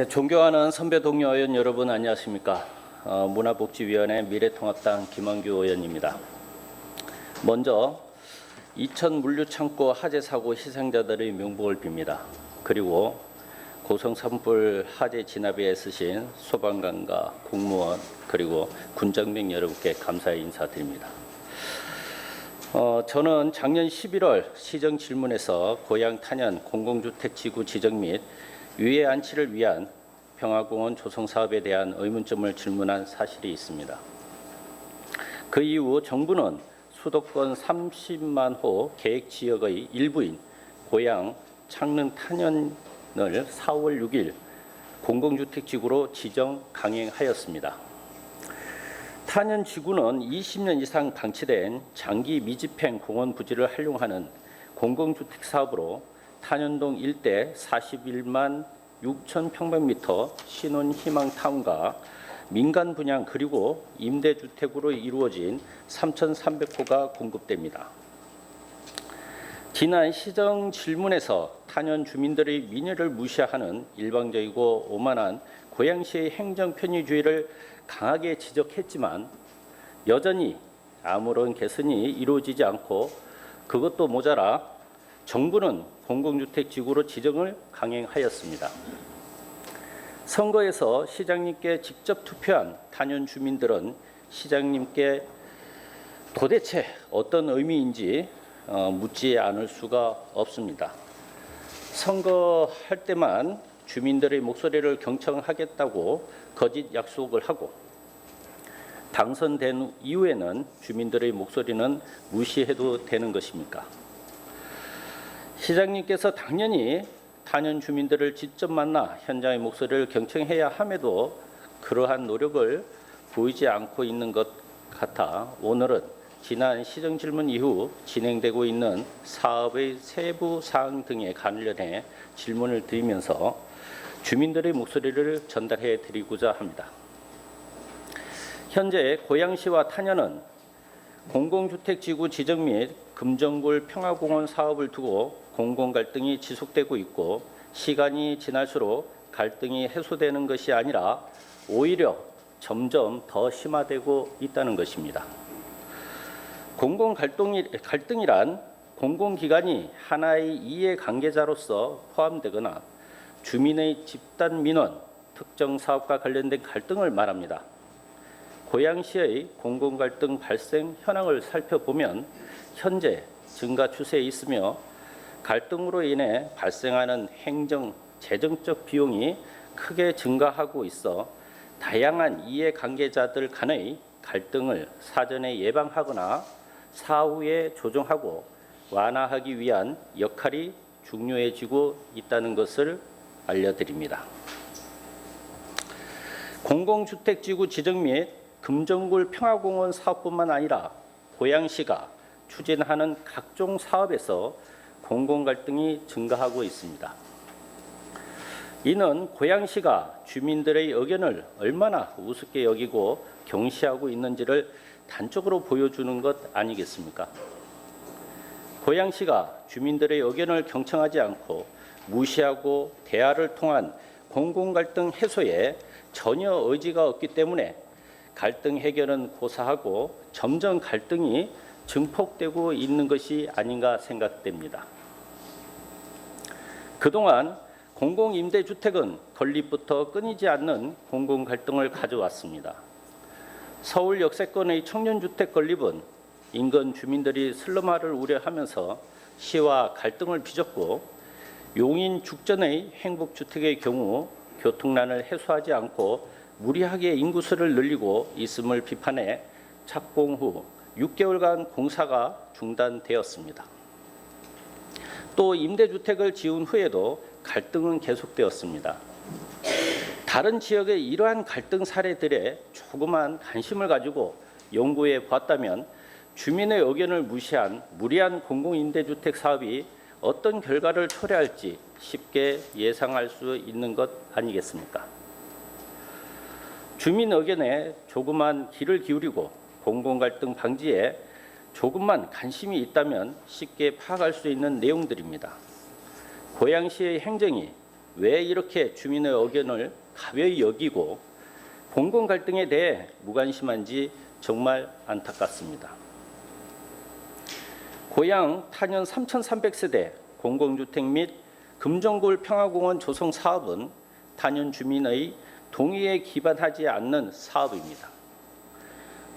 존경하는 선배 동료 의원 여러분 안녕하십니까. 문화복지위원회 미래통합당 김원규 의원입니다. 먼저 이천 물류창고 화재 사고 희생자들의 명복을 빕니다. 그리고 고성 산불 화재 진압에 애쓰신 소방관과 공무원 그리고 군정병 여러분께 감사의 인사드립니다. 저는 작년 11월 시정 질문에서 고양 탄현 공공주택 지구 지정 및 유해 안치를 위한 평화공원 조성 사업에 대한 의문점을 질문한 사실이 있습니다. 그 이후 정부는 수도권 30만 호 계획 지역의 일부인 고양 창릉 탄현을 4월 6일 공공주택지구로 지정 강행하였습니다. 탄현 지구는 20년 이상 방치된 장기 미집행 공원 부지를 활용하는 공공주택 사업으로 탄현동 일대 41만 6천 평방미터 신혼희망타운과 민간 분양 그리고 임대주택으로 이루어진 3,300호가 공급됩니다. 지난 시정 질문에서 탄현 주민들의 민의를 무시하는 일방적이고 오만한 고양시의 행정편의주의를 강하게 지적했지만 여전히 아무런 개선이 이루어지지 않고 그것도 모자라 정부는 공공주택 지구로 지정을 강행하였습니다. 선거에서 시장님께 직접 투표한 탄현 주민들은 시장님께 도대체 어떤 의미인지 묻지 않을 수가 없습니다. 선거할 때만 주민들의 목소리를 경청하겠다고 거짓 약속을 하고 당선된 이후에는 주민들의 목소리는 무시해도 되는 것입니까? 시장님께서 당연히 탄현 주민들을 직접 만나 현장의 목소리를 경청해야 함에도 그러한 노력을 보이지 않고 있는 것 같아 오늘은 지난 시정 질문 이후 진행되고 있는 사업의 세부 사항 등에 관련해 질문을 드리면서 주민들의 목소리를 전달해 드리고자 합니다. 현재 고양시와 탄현은 공공주택지구 지정 및 금정굴 평화공원 사업을 두고 공공 갈등이 지속되고 있고 시간이 지날수록 갈등이 해소되는 것이 아니라 오히려 점점 더 심화되고 있다는 것입니다. 공공 갈등이란 공공기관이 하나의 이해관계자로서 포함되거나 주민의 집단 민원, 특정 사업과 관련된 갈등을 말합니다. 고양시의 공공갈등 발생 현황을 살펴보면 현재 증가 추세에 있으며 갈등으로 인해 발생하는 행정, 재정적 비용이 크게 증가하고 있어 다양한 이해관계자들 간의 갈등을 사전에 예방하거나 사후에 조정하고 완화하기 위한 역할이 중요해지고 있다는 것을 알려드립니다. 공공주택지구 지정 및 금정굴 평화공원 사업뿐만 아니라 고양시가 추진하는 각종 사업에서 공공갈등이 증가하고 있습니다. 이는 고양시가 주민들의 의견을 얼마나 우습게 여기고 경시하고 있는지를 단적으로 보여주는 것 아니겠습니까? 고양시가 주민들의 의견을 경청하지 않고 무시하고 대화를 통한 공공갈등 해소에 전혀 의지가 없기 때문에 갈등 해결은 고사하고 점점 갈등이 증폭되고 있는 것이 아닌가 생각됩니다. 그동안 공공임대주택은 건립부터 끊이지 않는 공공갈등을 가져왔습니다. 서울 역세권의 청년주택 건립은 인근 주민들이 슬럼화를 우려하면서 시와 갈등을 빚었고 용인 죽전의 행복주택의 경우 교통난을 해소하지 않고 무리하게 인구수를 늘리고 있음을 비판해 착공 후 6개월간 공사가 중단되었습니다. 또 임대주택을 지은 후에도 갈등은 계속되었습니다. 다른 지역의 이러한 갈등 사례들에 조그만 관심을 가지고 연구해 봤다면 주민의 의견을 무시한 무리한 공공임대주택 사업이 어떤 결과를 초래할지 쉽게 예상할 수 있는 것 아니겠습니까? 주민 의견에 조그만 귀를 기울이고 공공갈등 방지에 조금만 관심이 있다면 쉽게 파악할 수 있는 내용들입니다. 고양시의 행정이 왜 이렇게 주민의 의견을 가벼이 여기고 공공 갈등에 대해 무관심한지 정말 안타깝습니다. 고양 탄현 3,300세대 공공주택 및 금정골 평화공원 조성 사업은 탄현 주민의 동의에 기반하지 않는 사업입니다.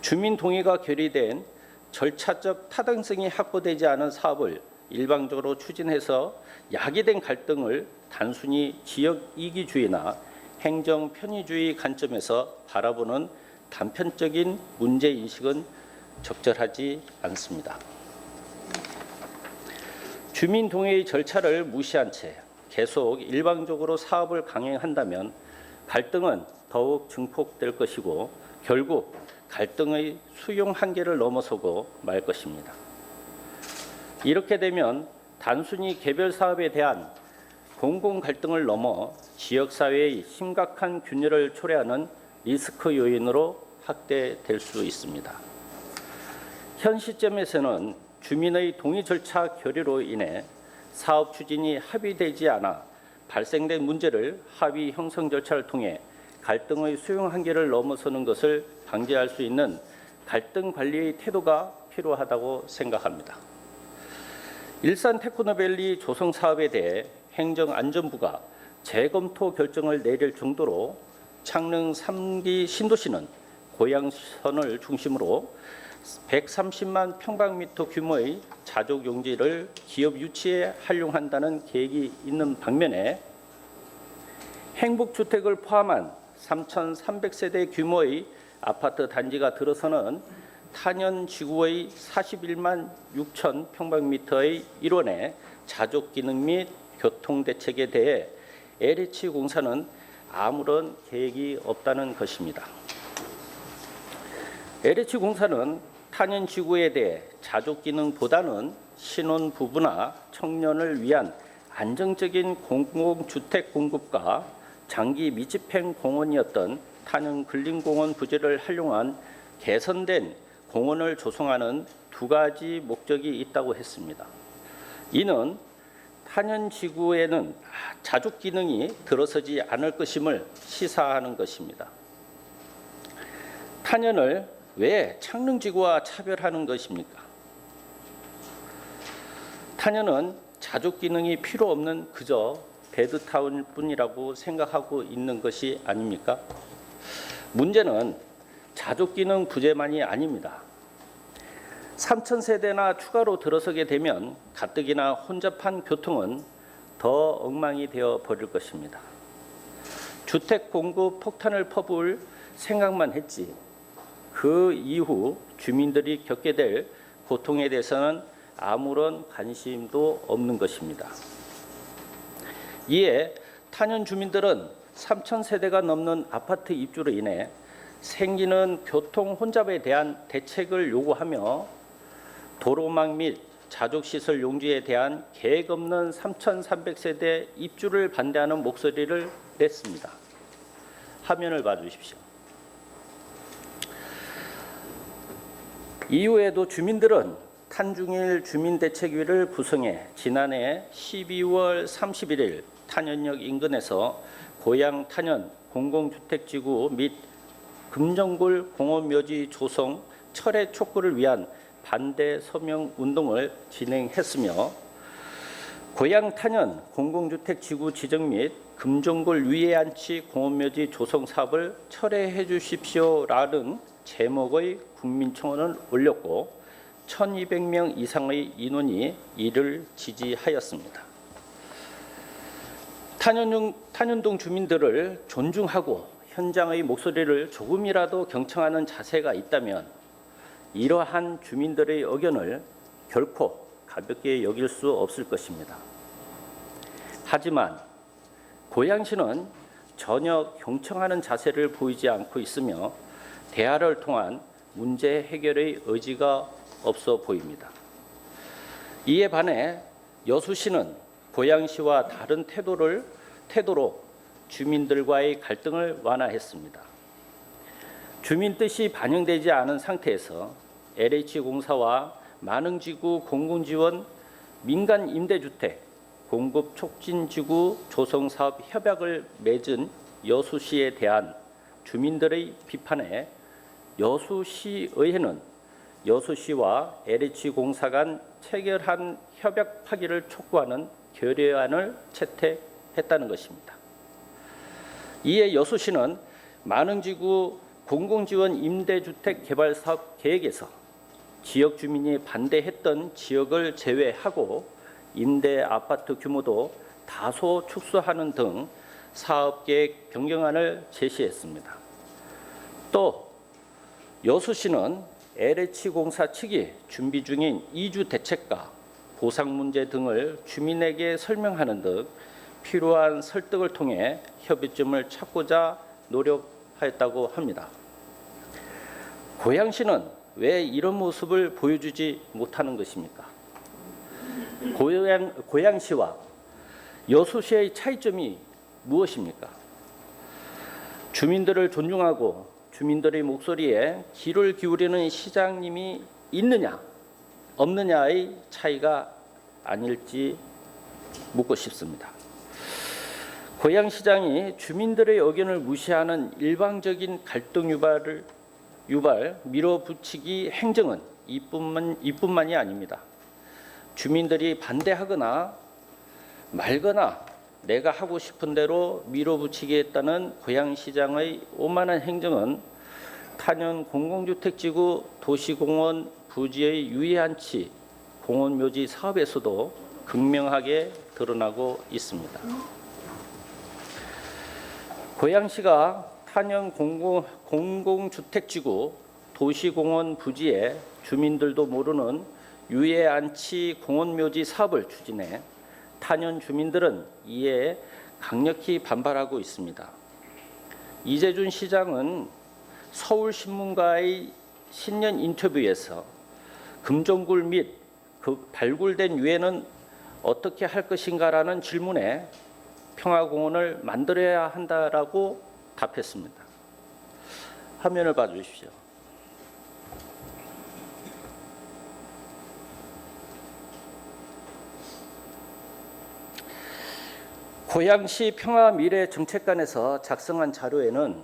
주민 동의가 결의된 절차적 타당성이 확보되지 않은 사업을 일방적으로 추진해서 야기된 갈등을 단순히 지역 이기주의나 행정 편의주의 관점에서 바라보는 단편적인 문제 인식은 적절하지 않습니다. 주민 동의의 절차를 무시한 채 계속 일방적으로 사업을 강행한다면 갈등은 더욱 증폭될 것이고 결국 갈등의 수용 한계를 넘어서고 말 것입니다. 이렇게 되면 단순히 개별 사업에 대한 공공 갈등을 넘어 지역 사회의 심각한 균열을 초래하는 리스크 요인으로 확대될 수 있습니다. 현 시점에서는 주민의 동의 절차 결의로 인해 사업 추진이 합의되지 않아 발생된 문제를 합의 형성 절차를 통해 갈등의 수용 한계를 넘어서는 것을 방지할 수 있는 갈등 관리의 태도가 필요하다고 생각합니다. 일산 테크노밸리 조성 사업에 대해 행정안전부가 재검토 결정을 내릴 정도로 창릉 3기 신도시는 고양선을 중심으로 130만 평방미터 규모의 자족 용지를 기업 유치에 활용한다는 계획이 있는 반면에 행복주택을 포함한 3,300세대 규모의 아파트 단지가 들어서는 탄현 지구의 41만 6천 평방미터의 일원의 자족 기능 및 교통 대책에 대해 LH공사는 아무런 계획이 없다는 것입니다. LH공사는 탄현 지구에 대해 자족 기능보다는 신혼 부부나 청년을 위한 안정적인 공공주택 공급과 장기 미집행 공원이었던 탄현 근린공원 부지를 활용한 개선된 공원을 조성하는 두 가지 목적이 있다고 했습니다. 이는 탄현 지구에는 자족 기능이 들어서지 않을 것임을 시사하는 것입니다. 탄현을 왜 창릉지구와 차별하는 것입니까? 탄현은 자족 기능이 필요 없는 그저 베드타운 뿐이라고 생각하고 있는 것이 아닙니까? 문제는 자족 기능 부재만이 아닙니다. 3,000세대나 추가로 들어서게 되면 가뜩이나 혼잡한 교통은 더 엉망이 되어 버릴 것입니다. 주택 공급 폭탄을 퍼부을 생각만 했지 그 이후 주민들이 겪게 될 고통에 대해서는 아무런 관심도 없는 것입니다. 이에 탄현 주민들은 3,000세대가 넘는 아파트 입주로 인해 생기는 교통 혼잡에 대한 대책을 요구하며 도로망 및 자족시설 용지에 대한 계획 없는 3,300세대 입주를 반대하는 목소리를 냈습니다. 화면을 봐주십시오. 이후에도 주민들은 탄중일 주민대책위를 구성해 지난해 12월 31일 탄현역 인근에서 고양 탄현 공공주택지구 및 금정골 공원묘지 조성 철회 촉구를 위한 반대 서명 운동을 진행했으며 고양 탄현 공공주택지구 지정 및 금정골 위해안치 공원묘지 조성 사업을 철회해 주십시오라는 제목의 국민청원을 올렸고 1,200명 이상의 인원이 이를 지지하였습니다. 탄현동 주민들을 존중하고 현장의 목소리를 조금이라도 경청하는 자세가 있다면 이러한 주민들의 의견을 결코 가볍게 여길 수 없을 것입니다. 하지만 고양시는 전혀 경청하는 자세를 보이지 않고 있으며 대화를 통한 문제 해결의 의지가 없어 보입니다. 이에 반해 여수시는 고양시와 다른 태도로 주민들과의 갈등을 완화했습니다. 주민 뜻이 반영되지 않은 상태에서 LH공사와 만흥지구 공공지원 민간 임대주택 공급 촉진지구 조성사업 협약을 맺은 여수시에 대한 주민들의 비판에 여수시의회는 여수시와 LH공사 간 체결한 협약 파기를 촉구하는 결의안을 채택했다는 것입니다. 이에 여수시는 만흥지구 공공지원 임대주택 개발 사업 계획에서 지역 주민이 반대했던 지역을 제외하고 임대 아파트 규모도 다소 축소하는 등 사업계획 변경안을 제시했습니다. 또 여수시는 LH공사 측이 준비 중인 이주 대책과 보상 문제 등을 주민에게 설명하는 등 필요한 설득을 통해 협의점을 찾고자 노력하였다고 합니다. 고양시는 왜 이런 모습을 보여주지 못하는 것입니까? 고양시와 여수시의 차이점이 무엇입니까? 주민들을 존중하고 주민들의 목소리에 귀를 기울이는 시장님이 있느냐 없느냐의 차이가 아닐지 묻고 싶습니다. 고양시장이 주민들의 의견을 무시하는 일방적인 갈등 유발 밀어붙이기 행정은 이뿐만이 아닙니다. 주민들이 반대하거나 말거나 내가 하고 싶은 대로 밀어붙이겠다는 고양시장의 오만한 행정은 탄현 공공주택지구 도시공원 부지의 유해안치 공원묘지 사업에서도 극명하게 드러나고 있습니다. 고양시가 탄현 공공주택지구 도시공원 부지에 주민들도 모르는 유해안치 공원묘지 사업을 추진해 탄현 주민들은 이에 강력히 반발하고 있습니다. 이재준 시장은 서울신문과의 신년 인터뷰에서 금정굴 및 그 발굴된 유해는 어떻게 할 것인가라는 질문에 평화공원을 만들어야 한다라고 답했습니다. 화면을 봐주십시오. 고양시 평화미래정책관에서 작성한 자료에는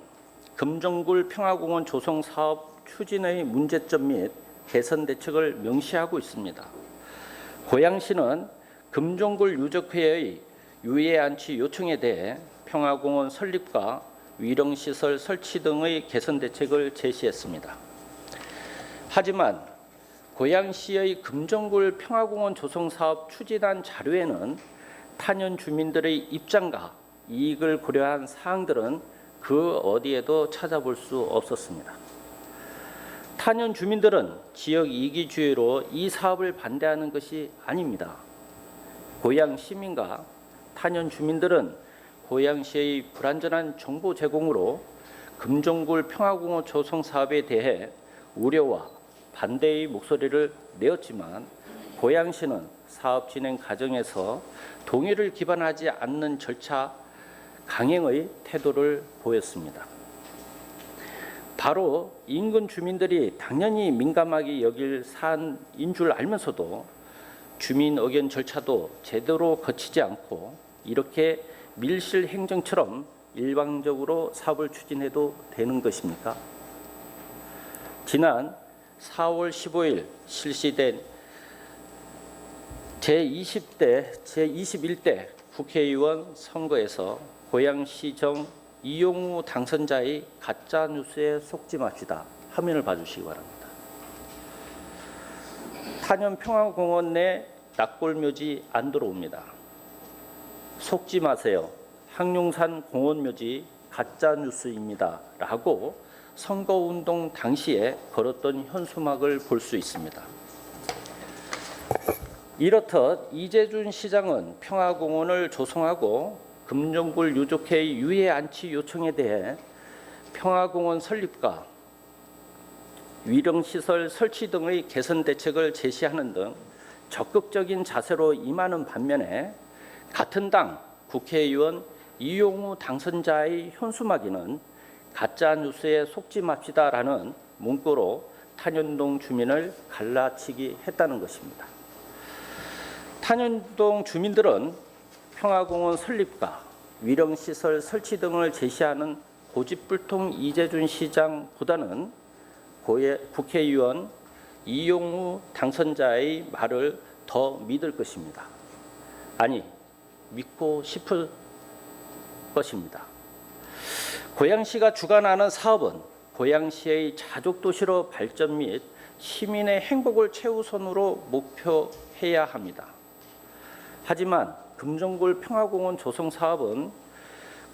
금정굴 평화공원 조성 사업 추진의 문제점 및 개선 대책을 명시하고 있습니다. 고양시는 금정굴 유적회의 유해안치 요청에 대해 평화공원 설립과 위령시설 설치 등의 개선 대책을 제시했습니다. 하지만 고양시의 금정굴 평화공원 조성 사업 추진안 자료에는 탄현 주민들의 입장과 이익을 고려한 사항들은 그 어디에도 찾아볼 수 없었습니다. 탄현 주민들은 지역 이기주의로 이 사업을 반대하는 것이 아닙니다. 고양 시민과 탄현 주민들은 고양시의 불완전한 정보 제공으로 금정굴 평화공원 조성 사업에 대해 우려와 반대의 목소리를 내었지만 고양시는 사업 진행 과정에서 동의를 기반하지 않는 절차 강행의 태도를 보였습니다. 바로 인근 주민들이 당연히 민감하게 여길 사안인 줄 알면서도 주민 의견 절차도 제대로 거치지 않고 이렇게 밀실 행정처럼 일방적으로 사업을 추진해도 되는 것입니까? 지난 4월 15일 실시된 제21대 국회의원 선거에서 고양시정 이용우 당선자의 가짜 뉴스에 속지 맙시다. 화면을 봐주시기 바랍니다. 탄현 평화공원 내 낙골묘지 안 들어옵니다. 속지 마세요. 항룡산 공원묘지 가짜 뉴스입니다. 라고 선거운동 당시에 걸었던 현수막을 볼 수 있습니다. 이렇듯 이재준 시장은 평화공원을 조성하고 금정굴 유족회의 유해 안치 요청에 대해 평화공원 설립과 위령시설 설치 등의 개선 대책을 제시하는 등 적극적인 자세로 임하는 반면에 같은 당 국회의원 이용우 당선자의 현수막에는 가짜 뉴스에 속지 맙시다라는 문구로 탄현동 주민을 갈라치기 했다는 것입니다. 탄현동 주민들은 평화공원 설립과 위령시설 설치 등을 제시하는 고집불통 이재준 시장보다는 국회의원 이용우 당선자의 말을 더 믿을 것입니다. 아니, 믿고 싶을 것입니다. 고양시가 주관하는 사업은 고양시의 자족도시로 발전 및 시민의 행복을 최우선으로 목표해야 합니다. 하지만 금정굴 평화공원 조성 사업은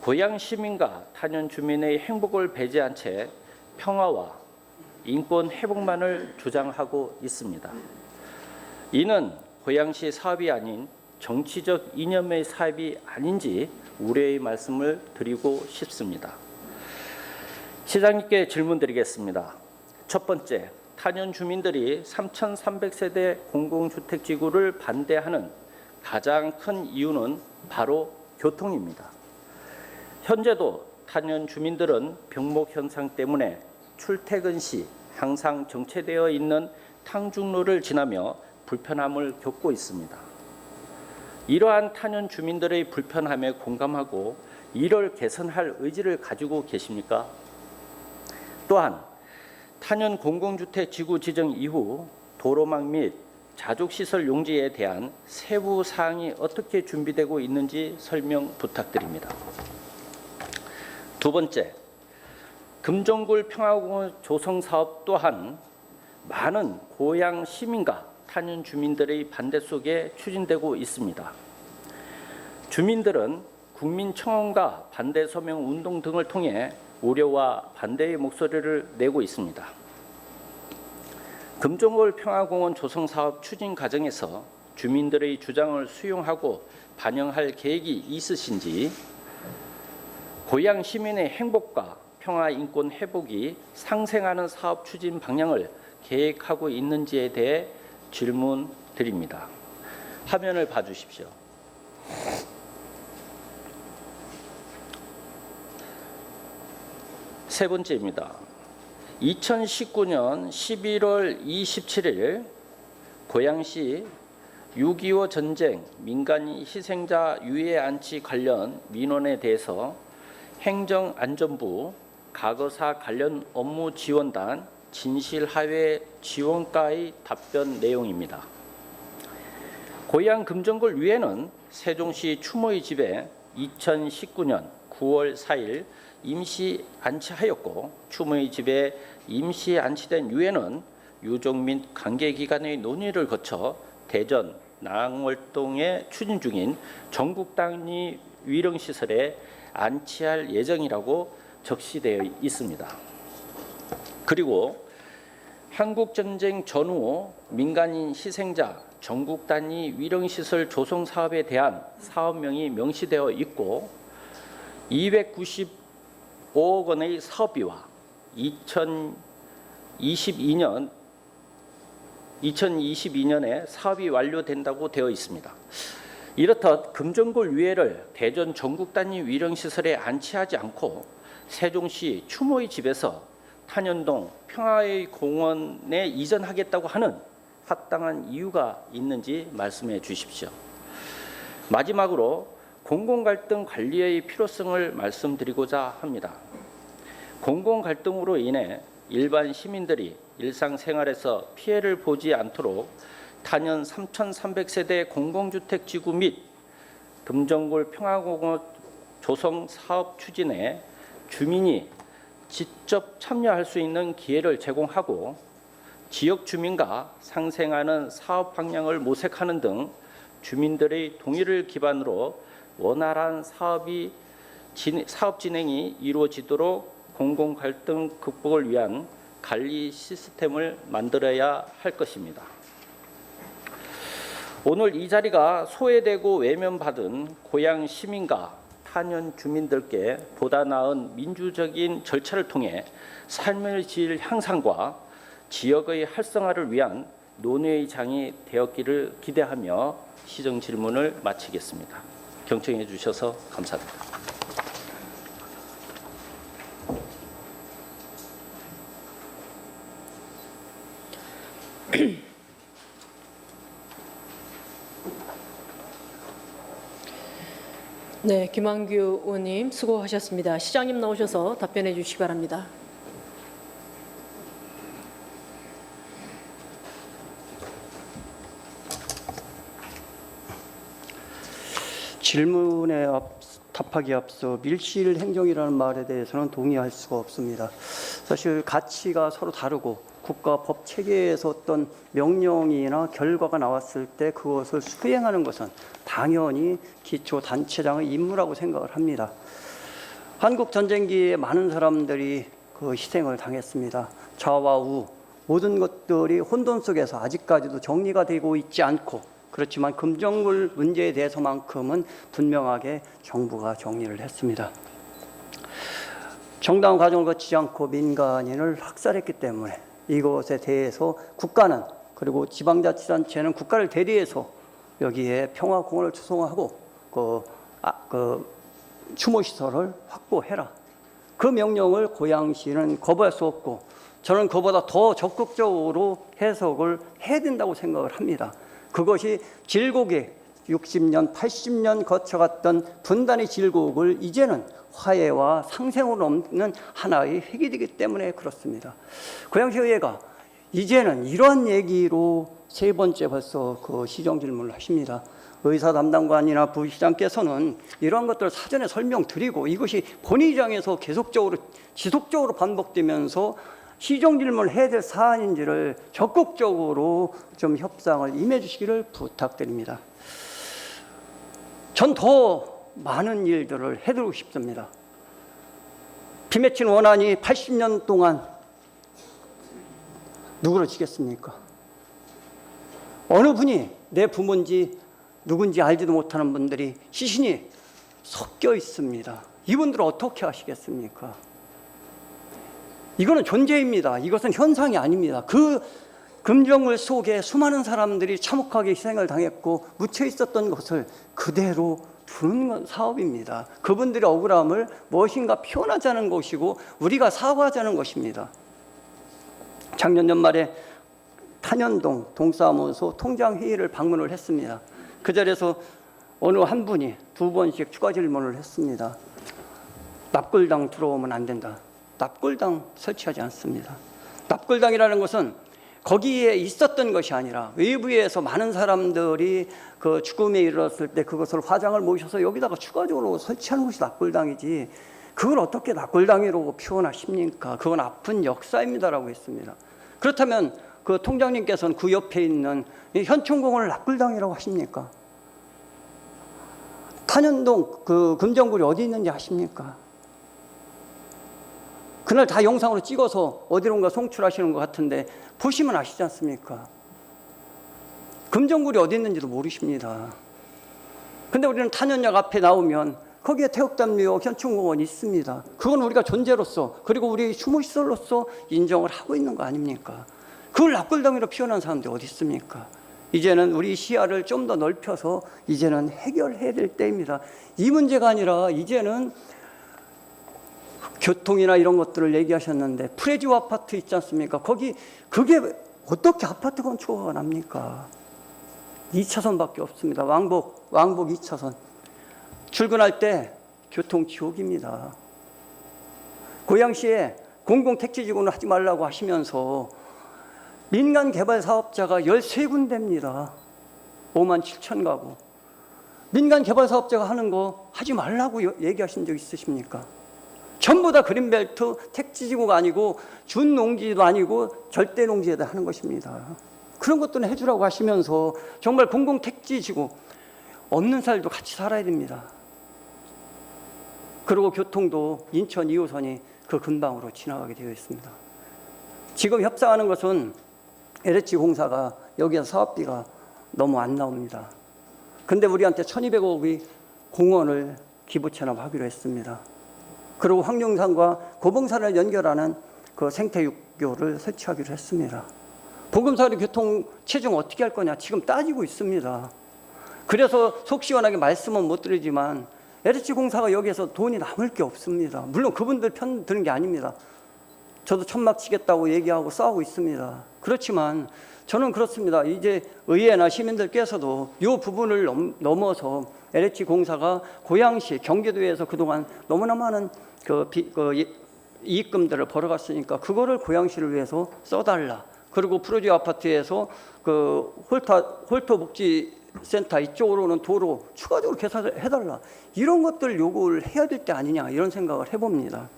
고양 시민과 탄현 주민의 행복을 배제한 채 평화와 인권 회복만을 주장하고 있습니다. 이는 고양시 사업이 아닌 정치적 이념의 사업이 아닌지 우려의 말씀을 드리고 싶습니다. 시장님께 질문드리겠습니다. 첫 번째, 탄현 주민들이 3,300세대 공공주택지구를 반대하는 가장 큰 이유는 바로 교통입니다. 현재도 탄현 주민들은 병목 현상 때문에 출퇴근 시 항상 정체되어 있는 탕중로를 지나며 불편함을 겪고 있습니다. 이러한 탄현 주민들의 불편함에 공감하고 이를 개선할 의지를 가지고 계십니까? 또한 탄현 공공주택 지구 지정 이후 도로망 및 자족시설 용지에 대한 세부 사항이 어떻게 준비되고 있는지 설명 부탁드립니다. 두 번째, 금정굴 평화공원 조성 사업 또한 많은 고양 시민과 탄현 주민들의 반대 속에 추진되고 있습니다. 주민들은 국민청원과 반대 서명 운동 등을 통해 우려와 반대의 목소리를 내고 있습니다. 금정굴 평화공원 조성 사업 추진 과정에서 주민들의 주장을 수용하고 반영할 계획이 있으신지, 고양 시민의 행복과 평화 인권 회복이 상생하는 사업 추진 방향을 계획하고 있는지에 대해 질문 드립니다. 화면을 봐주십시오. 세 번째입니다. 2019년 11월 27일 고양시 6.25 전쟁 민간인 희생자 유해 안치 관련 민원에 대해서 행정안전부 과거사 관련 업무 지원단 진실하회 지원과의 답변 내용입니다. 고양 금정굴 유해는 세종시 추모의 집에 2019년 9월 4일 임시 안치하였고, 추모의 집에 임시 안치된 유해는 유족 및 관계기관의 논의를 거쳐 대전 나항월동에 추진 중인 전국 단위 위령시설에 안치할 예정이라고 적시되어 있습니다. 그리고 한국전쟁 전후 민간인 희생자 전국 단위 위령시설 조성 사업에 대한 사업명이 명시되어 있고 295억 원의 사업비와 2022년에 사업이 완료된다고 되어 있습니다. 이렇듯 금정굴 유해를 대전 전국 단위 위령시설에 안치하지 않고 세종시 추모의 집에서 탄현동 평화의 공원에 이전하겠다고 하는 합당한 이유가 있는지 말씀해 주십시오. 마지막으로 공공갈등 관리의 필요성을 말씀드리고자 합니다. 공공갈등으로 인해 일반 시민들이 일상생활에서 피해를 보지 않도록 탄현 3,300세대 공공주택 지구 및 금정굴 평화공원 조성 사업 추진에 주민이 직접 참여할 수 있는 기회를 제공하고 지역 주민과 상생하는 사업 방향을 모색하는 등 주민들의 동의를 기반으로 원활한 사업 진행이 이루어지도록 공공 갈등 극복을 위한 관리 시스템을 만들어야 할 것입니다. 오늘 이 자리가 소외되고 외면받은 고양 시민과 탄현 주민들께 보다 나은 민주적인 절차를 통해 삶의 질 향상과 지역의 활성화를 위한 논의의 장이 되었기를 기대하며 시정 질문을 마치겠습니다. 경청해 주셔서 감사합니다. 네, 김한규 의원님 수고하셨습니다. 시장님 나오셔서 답변해 주시기 바랍니다. 질문에 답하기 앞서 밀실 행정이라는 말에 대해서는 동의할 수가 없습니다. 사실 가치가 서로 다르고 국가 법 체계에서 어떤 명령이나 결과가 나왔을 때 그것을 수행하는 것은 당연히 기초단체장의 임무라고 생각을 합니다. 한국 전쟁기에 많은 사람들이 그 희생을 당했습니다. 좌와 우 모든 것들이 혼돈 속에서 아직까지도 정리가 되고 있지 않고, 그렇지만 금정굴 문제에 대해서만큼은 분명하게 정부가 정리를 했습니다. 정당한 과정을 거치지 않고 민간인을 학살했기 때문에 이것에 대해서 국가는, 그리고 지방자치단체는 국가를 대리해서 여기에 평화공원을 조성하고 추모시설을 확보해라. 그 명령을 고양시는 거부할 수 없고, 저는 그보다 더 적극적으로 해석을 해야 된다고 생각을 합니다. 그것이 질곡에 60년, 80년 거쳐갔던 분단의 질곡을 이제는 화해와 상생으로 넘는 하나의 획이 되기 때문에 그렇습니다. 고양시의회가 이제는 이러한 얘기로 세 번째 벌써 그 시정 질문을 하십니다. 의사 담당관이나 부시장께서는 이러한 것들을 사전에 설명드리고 이것이 본회의장에서 계속적으로 지속적으로 반복되면서 시정 질문을 해야 될 사안인지를 적극적으로 좀 협상을 임해 주시기를 부탁드립니다. 전 더 많은 일들을 해드리고 싶습니다. 피 맺힌 원한이 80년 동안 누구를 지겠습니까? 어느 분이 내 부모인지 누군지 알지도 못하는 분들이 시신이 섞여 있습니다. 이분들을 어떻게 하시겠습니까? 이거는 존재입니다. 이것은 현상이 아닙니다. 그 금정굴 속에 수많은 사람들이 참혹하게 희생을 당했고 묻혀 있었던 것을 그대로 두는 사업입니다. 그분들의 억울함을 무엇인가 표현하자는 것이고 우리가 사과하자는 것입니다. 작년 연말에 탄현동 동사무소 통장회의를 방문을 했습니다. 그 자리에서 어느 한 분이 두 번씩 추가 질문을 했습니다. 납골당 들어오면 안 된다. 납골당 설치하지 않습니다. 납골당이라는 것은 거기에 있었던 것이 아니라 외부에서 많은 사람들이 그 죽음에 이르렀을 때 그것을 화장을 모셔서 여기다가 추가적으로 설치하는 것이 납골당이지, 그걸 어떻게 납골당이라고 표현하십니까? 그건 아픈 역사입니다라고 했습니다. 그렇다면 그 통장님께서는 그 옆에 있는 이 현충공원을 납골당이라고 하십니까? 탄현동 그 금정굴이 어디 있는지 아십니까? 그날 다 영상으로 찍어서 어디론가 송출하시는 것 같은데 보시면 아시지 않습니까? 금정굴이 어디 있는지도 모르십니다. 근데 우리는 탄현역 앞에 나오면 거기에 태극단묘 현충공원이 있습니다. 그건 우리가 존재로서, 그리고 우리 추모시설로서 인정을 하고 있는 거 아닙니까? 그걸 납골당이로 표현한 사람들이 어디 있습니까? 이제는 우리 시야를 좀 더 넓혀서 이제는 해결해야 될 때입니다. 이 문제가 아니라 이제는 교통이나 이런 것들을 얘기하셨는데 프레지오 아파트 있지 않습니까? 거기 그게 어떻게 아파트 건축가 납니까? 2차선밖에 없습니다. 왕복 2차선. 출근할 때 교통 지옥입니다. 고양시에 공공택지지구는 하지 말라고 하시면서 민간 개발 사업자가 13군데입니다. 5만 7천 가구. 민간 개발 사업자가 하는 거 하지 말라고 얘기하신 적 있으십니까? 전부 다 그린벨트 택지지구가 아니고 준농지도 아니고 절대농지에다 하는 것입니다. 그런 것들은 해주라고 하시면서 정말 공공택지지구 없는 살도 같이 살아야 됩니다. 그리고 교통도 인천 2호선이 그 근방으로 지나가게 되어 있습니다. 지금 협상하는 것은 LH공사가 여기서 사업비가 너무 안 나옵니다. 근데 우리한테 1200억의 공원을 기부 체납하기로 했습니다. 그리고 황룡산과 고봉산을 연결하는 그 생태육교를 설치하기로 했습니다. 보금사리 교통 체증 어떻게 할 거냐 지금 따지고 있습니다. 그래서 속 시원하게 말씀은 못 드리지만 LH공사가 여기에서 돈이 남을 게 없습니다. 물론 그분들 편 드는 게 아닙니다. 저도 천막 치겠다고 얘기하고 싸우고 있습니다. 그렇지만 저는 그렇습니다. 이제 의회나 시민들께서도 이 부분을 넘어서 LH 공사가 고양시, 경기도에서 그동안 너무나 많은 이익금들을 벌어갔으니까 그거를 고양시를 위해서 써달라. 그리고 프로지오 아파트에서 그 홀터 복지센터 이쪽으로는 도로 추가적으로 개선을 해달라. 이런 것들 요구를 해야 될 때 아니냐 이런 생각을 해봅니다.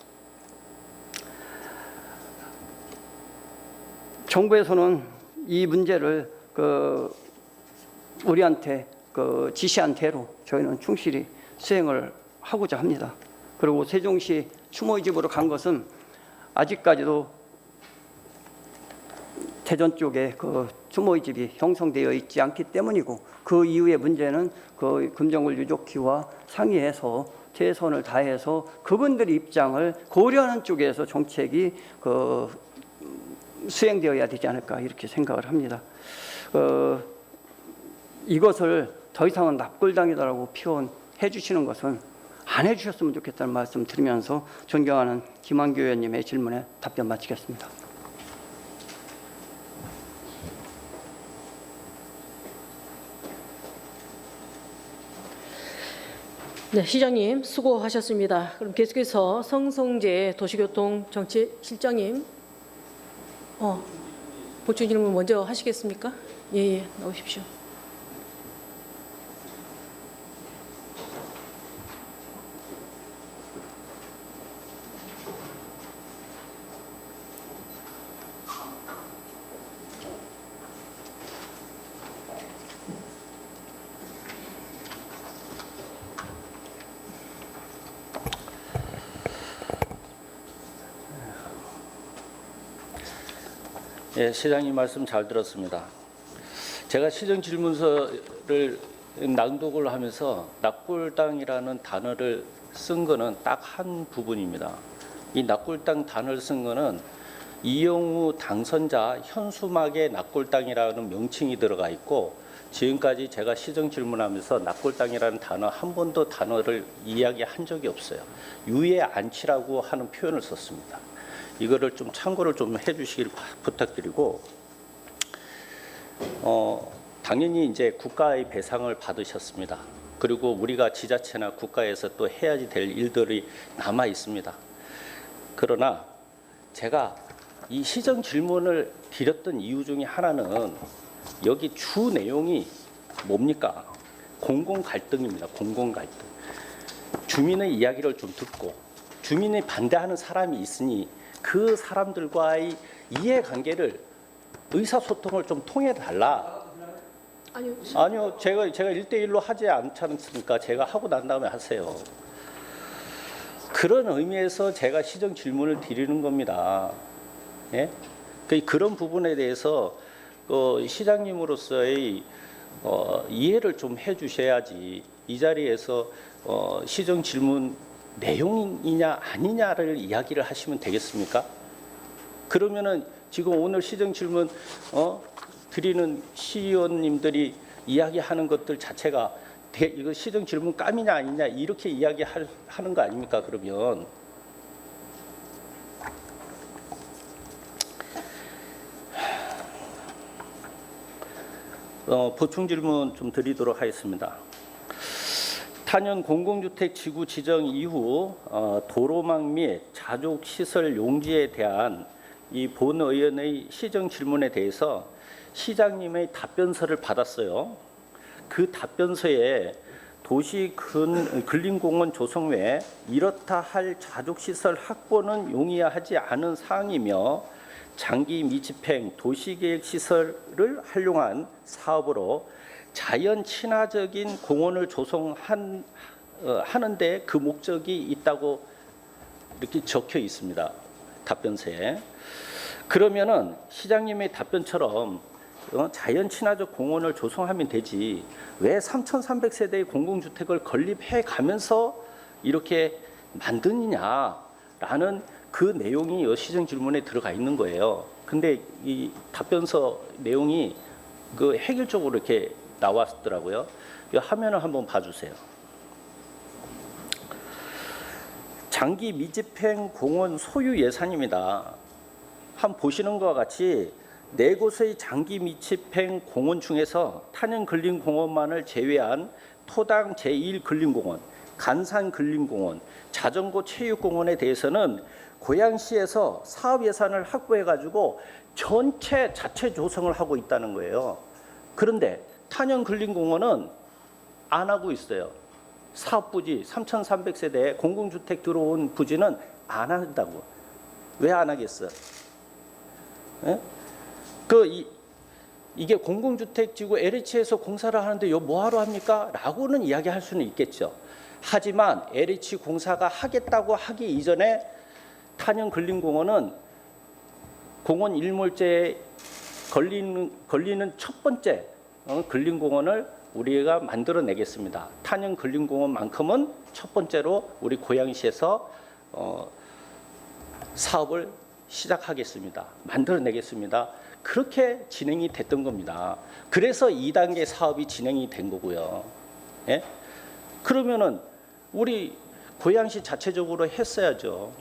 정부에서는 이 문제를 우리한테 지시한 대로 저희는 충실히 수행을 하고자 합니다. 그리고 세종시 추모의 집으로 간 것은 아직까지도 대전 쪽에 그 추모의 집이 형성되어 있지 않기 때문이고, 그 이후의 문제는 그 금정을 유족회와 상의해서 최선을 다해서 그분들의 입장을 고려하는 쪽에서 정책이 수행되어야 되지 않을까 이렇게 생각을 합니다. 이것을 더 이상은 납골당이다라고 표현해 주시는 것은 안 해주셨으면 좋겠다는 말씀 드리면서 존경하는 김한규 의원님의 질문에 답변 마치겠습니다. 네, 시장님 수고하셨습니다. 그럼 계속해서 성성재 도시교통정치실장님 보충 질문 먼저 하시겠습니까? 예, 나오십시오. 예, 시장님 말씀 잘 들었습니다. 제가 시정 질문서를 낭독을 하면서 납골당이라는 단어를 쓴 거는 딱 한 부분입니다. 이 납골당 단어를 쓴 거는 이영우 당선자 현수막에 납골당이라는 명칭이 들어가 있고, 지금까지 제가 시정 질문하면서 납골당이라는 단어 한 번도 단어를 이야기한 적이 없어요. 유해 안치라고 하는 표현을 썼습니다. 이거를 좀 참고를 좀 해주시길 부탁드리고, 당연히 이제 국가의 배상을 받으셨습니다. 그리고 우리가 지자체나 국가에서 또 해야지 될 일들이 남아 있습니다. 그러나 제가 이 시정 질문을 드렸던 이유 중에 하나는 여기 주 내용이 뭡니까? 공공 갈등입니다. 공공 갈등. 주민의 이야기를 좀 듣고, 주민이 반대하는 사람이 있으니 그 사람들과의 이해관계를, 의사소통을 좀 통해 달라. 아니요, 제가 1대1로 하지 않지 않습니까? 제가 하고 난 다음에 하세요. 그런 의미에서 제가 시정 질문을 드리는 겁니다. 예? 그런 부분에 대해서 시장님으로서의 이해를 좀 해주셔야지 이 자리에서 시정 질문 내용이냐 아니냐를 이야기를 하시면 되겠습니까? 그러면은 지금 오늘 시정 질문 드리는 시의원님들이 이야기하는 것들 자체가 이거 시정 질문 깜이냐 아니냐 이렇게 이야기하는 거 아닙니까? 그러면 보충 질문 좀 드리도록 하겠습니다. 탄현 공공주택 지구 지정 이후 도로망 및 자족시설 용지에 대한 이 본 의원의 시정 질문에 대해서 시장님의 답변서를 받았어요. 그 답변서에 도시 근린공원 조성 외 이렇다 할 자족시설 확보는 용이하지 않은 사항이며 장기 미집행 도시계획시설을 활용한 사업으로 자연 친화적인 공원을 조성하는데 그 목적이 있다고 이렇게 적혀 있습니다. 답변서에. 그러면은 시장님의 답변처럼 자연 친화적 공원을 조성하면 되지 왜 3,300세대의 공공주택을 건립해 가면서 이렇게 만드느냐라는 그 내용이 시정 질문에 들어가 있는 거예요. 근데 이 답변서 내용이 그 획일적으로 이렇게 나왔더라고요. 이 화면을 한번 봐주세요. 장기 미집행 공원 소유 예산입니다. 한번 보시는 것과 같이 4곳의 장기 미집행 공원 중에서 탄현 근린공원만을 제외한 토당 제1근린공원, 간산근린공원, 자전거 체육공원에 대해서는 고양시에서 사업 예산을 확보해 가지고 전체 자체 조성을 하고 있다는 거예요. 그런데 탄현근린공원은 안 하고 있어요. 사업 부지 3,300세대 공공주택 들어온 부지는 안 한다고. 왜 안 하겠어? 예? 이게 공공주택지구 LH에서 공사를 하는데 요 뭐하러 합니까? 라고는 이야기할 수는 있겠죠. 하지만 LH 공사가 하겠다고 하기 이전에 탄현근린공원은 공원 일몰제에 걸리는 첫 번째 근린공원을 우리가 만들어내겠습니다. 탄현근린공원만큼은 첫 번째로 우리 고양시에서 사업을 시작하겠습니다. 만들어내겠습니다. 그렇게 진행이 됐던 겁니다. 그래서 2단계 사업이 진행이 된 거고요. 예? 그러면은 우리 고양시 자체적으로 했어야죠.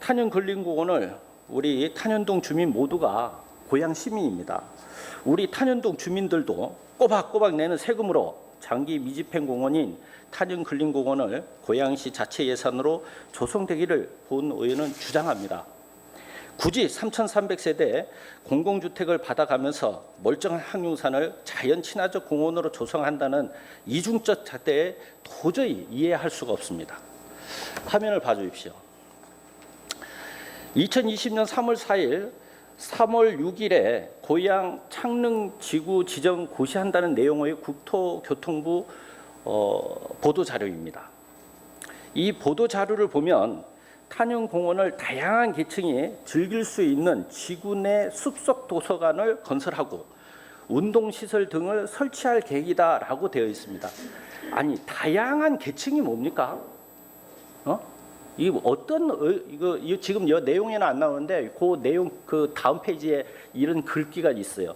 탄현근린공원을 우리 탄현동 주민 모두가 고양 시민입니다. 우리 탄현동 주민들도 꼬박꼬박 내는 세금으로 장기 미집행공원인 탄현근린공원을 고양시 자체 예산으로 조성되기를 본 의원은 주장합니다. 굳이 3,300세대 공공주택을 받아가면서 멀쩡한 항용산을 자연 친화적 공원으로 조성한다는 이중적 잣대에 도저히 이해할 수가 없습니다. 화면을 봐주십시오. 2020년 3월 4일, 3월 6일에 고양 창릉 지구 지정 고시한다는 내용의 국토교통부 보도 자료입니다. 이 보도 자료를 보면 탄현공원을 다양한 계층이 즐길 수 있는 지구 내 숲속 도서관을 건설하고 운동시설 등을 설치할 계획이다라고 되어 있습니다. 아니, 다양한 계층이 뭡니까? 이거 이거 지금 이 내용에는 안 나오는데 그 내용 그 다음 페이지에 이런 글귀가 있어요.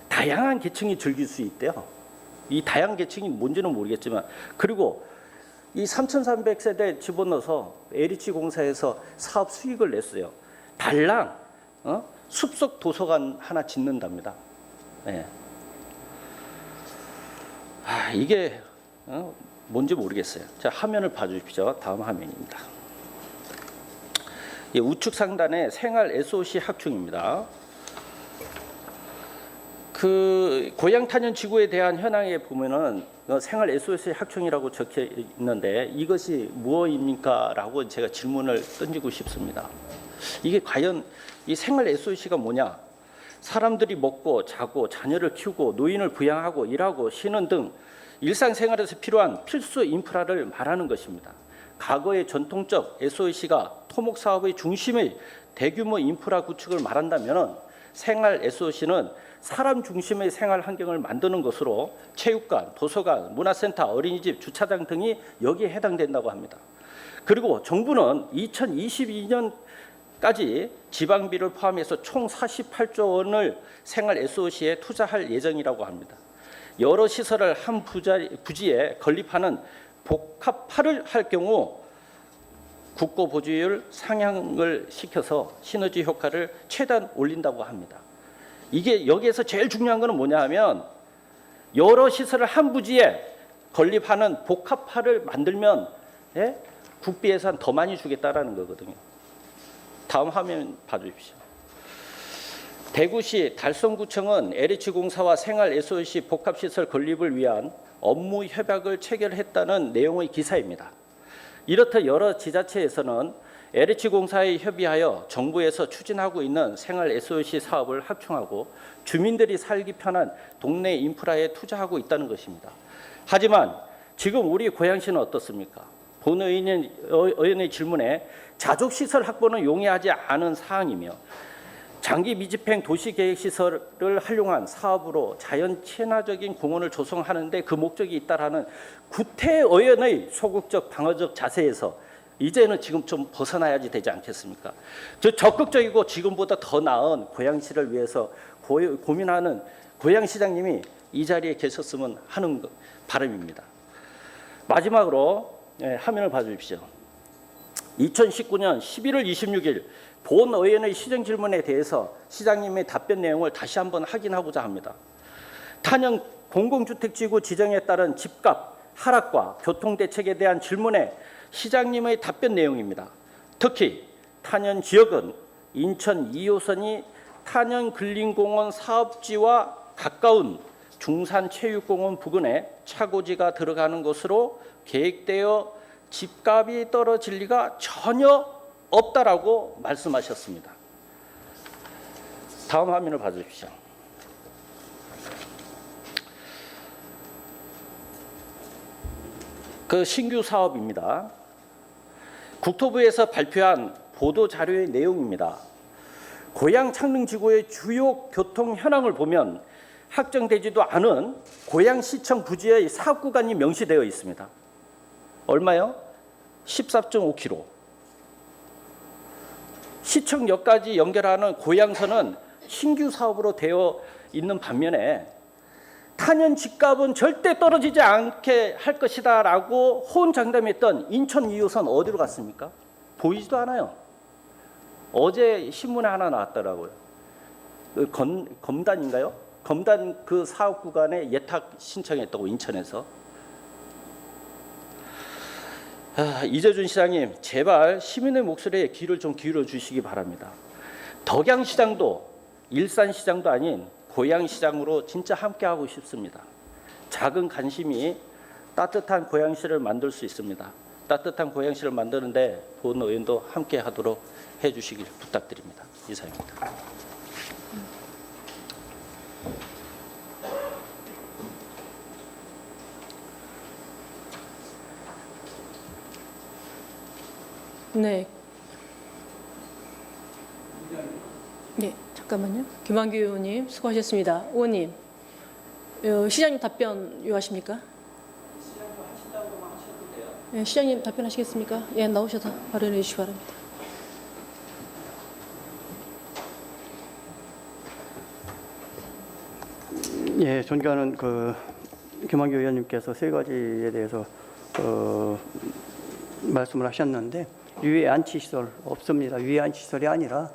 다양한 계층이 즐길 수 있대요. 이 다양한 계층이 뭔지는 모르겠지만, 그리고 이 3,300세대 집어넣어서 LH공사에서 사업 수익을 냈어요. 달랑 숲속 도서관 하나 짓는답니다. 네. 이게 뭔지 모르겠어요. 자, 화면을 봐주십시오. 다음 화면입니다. 우측 상단에 생활 SOC 학충입니다. 그 고양 탄현 지구에 대한 현황에 보면은 생활 SOC 학충이라고 적혀 있는데 이것이 무엇입니까?라고 제가 질문을 던지고 싶습니다. 이게 과연 이 생활 SOC가 뭐냐? 사람들이 먹고 자고 자녀를 키우고 노인을 부양하고 일하고 쉬는 등 일상생활에서 필요한 필수 인프라를 말하는 것입니다. 과거의 전통적 SOC가 토목 사업의 중심의 대규모 인프라 구축을 말한다면 생활 SOC는 사람 중심의 생활 환경을 만드는 것으로 체육관, 도서관, 문화센터, 어린이집, 주차장 등이 여기에 해당된다고 합니다. 그리고 정부는 2022년까지 지방비를 포함해서 총 48조 원을 생활 SOC에 투자할 예정이라고 합니다. 여러 시설을 한 부지에 건립하는 복합화를 할 경우 국고 보조율 상향을 시켜서 시너지 효과를 최대한 올린다고 합니다. 이게 여기에서 제일 중요한 것은 뭐냐 하면 여러 시설을 한 부지에 건립하는 복합화를 만들면 국비 예산 더 많이 주겠다라는 거거든요. 다음 화면 봐주십시오. 대구시 달성구청은 LH공사와 생활 SOC 복합시설 건립을 위한 업무 협약을 체결했다는 내용의 기사입니다. 이렇듯 여러 지자체에서는 LH공사에 협의하여 정부에서 추진하고 있는 생활 SOC 사업을 확충하고 주민들이 살기 편한 동네 인프라에 투자하고 있다는 것입니다. 하지만 지금 우리 고양시는 어떻습니까? 본 의원의 질문에 자족시설 확보는 용이하지 않은 사항이며 장기 미집행 도시계획시설을 활용한 사업으로 자연 친화적인 공원을 조성하는 데 그 목적이 있다라는 구태의원의 소극적 방어적 자세에서 이제는 지금 좀 벗어나야지 되지 않겠습니까? 저 적극적이고 지금보다 더 나은 고양시를 위해서 고민하는 고양시장님이 이 자리에 계셨으면 하는 바람입니다. 마지막으로 화면을 봐주십시오. 2019년 11월 26일 본 의원의 시정 질문에 대해서 시장님의 답변 내용을 다시 한번 확인하고자 합니다. 탄현 공공주택지구 지정에 따른 집값 하락과 교통대책에 대한 질문에 시장님의 답변 내용입니다. 특히 탄현 지역은 인천 2호선이 탄현 근린공원 사업지와 가까운 중산체육공원 부근에 차고지가 들어가는 것으로 계획되어 집값이 떨어질 리가 전혀 없다라고 말씀하셨습니다. 다음 화면을 봐주십시오. 그 신규 사업입니다. 국토부에서 발표한 보도 자료의 내용입니다. 고양 창릉지구의 주요 교통 현황을 보면 확정되지도 않은 고양시청 부지의 사업 구간이 명시되어 있습니다. 얼마요? 14.5km. 시청역까지 연결하는 고양선은 신규 사업으로 되어 있는 반면에 탄현 집값은 절대 떨어지지 않게 할 것이다라고 호언장담했던 인천 2호선 어디로 갔습니까? 보이지도 않아요. 어제 신문에 하나 나왔더라고요. 검단인가요? 검단 그 사업 구간에 예탁 신청했다고 인천에서. 이재준 시장님, 제발 시민의 목소리에 귀를 좀 기울여 주시기 바랍니다. 덕양시장도 일산시장도 아닌 고양시장으로 진짜 함께하고 싶습니다. 작은 관심이 따뜻한 고양시를 만들 수 있습니다. 따뜻한 고양시를 만드는데 본 의원도 함께하도록 해주시길 부탁드립니다. 이상입니다. 네. 네, 잠깐만요. 김한규 의원님 수고하셨습니다. 의원님, 시장님 답변 요하십니까? 시장도 하신다고만 하셔도 돼요. 네, 시장님 답변하시겠습니까? 예, 나오셔서 발언해 주시기 바랍니다. 예, 존경하는 김한규 의원님께서 세 가지에 대해서 말씀을 하셨는데 유해 안치 시설 없습니다. 유해 안치 시설이 아니라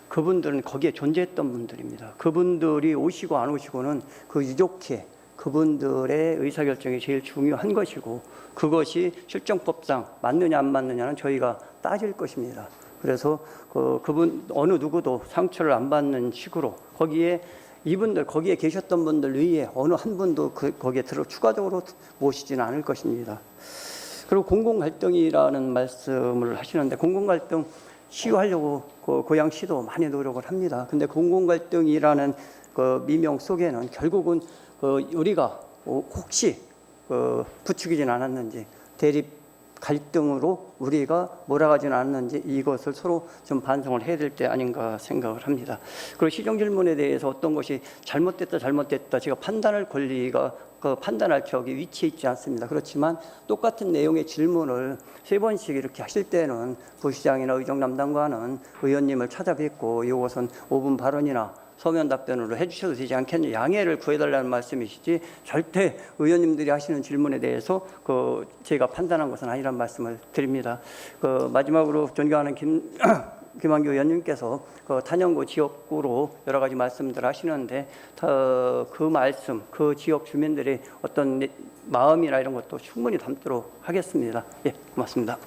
그분들은 거기에 존재했던 분들입니다. 그분들이 오시고 안 오시고는 그 유족회 그분들의 의사결정이 제일 중요한 것이고 그것이 실정법상 맞느냐 안 맞느냐는 저희가 따질 것입니다. 그래서 그분 어느 누구도 상처를 안 받는 식으로 거기에 이분들 거기에 계셨던 분들 위에 어느 한 분도 거기에 추가적으로 모시지는 않을 것입니다. 그리고 공공갈등이라는 말씀을 하시는데 공공갈등 시유하려고 고양시도 많이 노력을 합니다. 근데 공공갈등이라는 미명 속에는 결국은 우리가 혹시 부추기진 않았는지 대립 갈등으로 우리가 몰아가지는 않았는지 이것을 서로 좀 반성을 해야 될 때 아닌가 생각을 합니다. 그리고 시정 질문에 대해서 어떤 것이 잘못됐다 제가 판단할 권리가 판단할 격이 위치해 있지 않습니다. 그렇지만 똑같은 내용의 질문을 세 번씩 이렇게 하실 때는 부시장이나 의정 담당관은 의원님을 찾아뵙고 이것은 5분 발언이나 서면 답변으로 해주셔도 되지 않겠냐 양해를 구해달라는 말씀이시지 절대 의원님들이 하시는 질문에 대해서 제가 판단한 것은 아니란 말씀을 드립니다. 마지막으로 존경하는 김한규 의원님께서 탄현구 지역구로 여러 가지 말씀들 하시는데 그 말씀, 그 지역 주민들의 어떤 마음이나 이런 것도 충분히 담도록 하겠습니다. 예, 고맙습니다.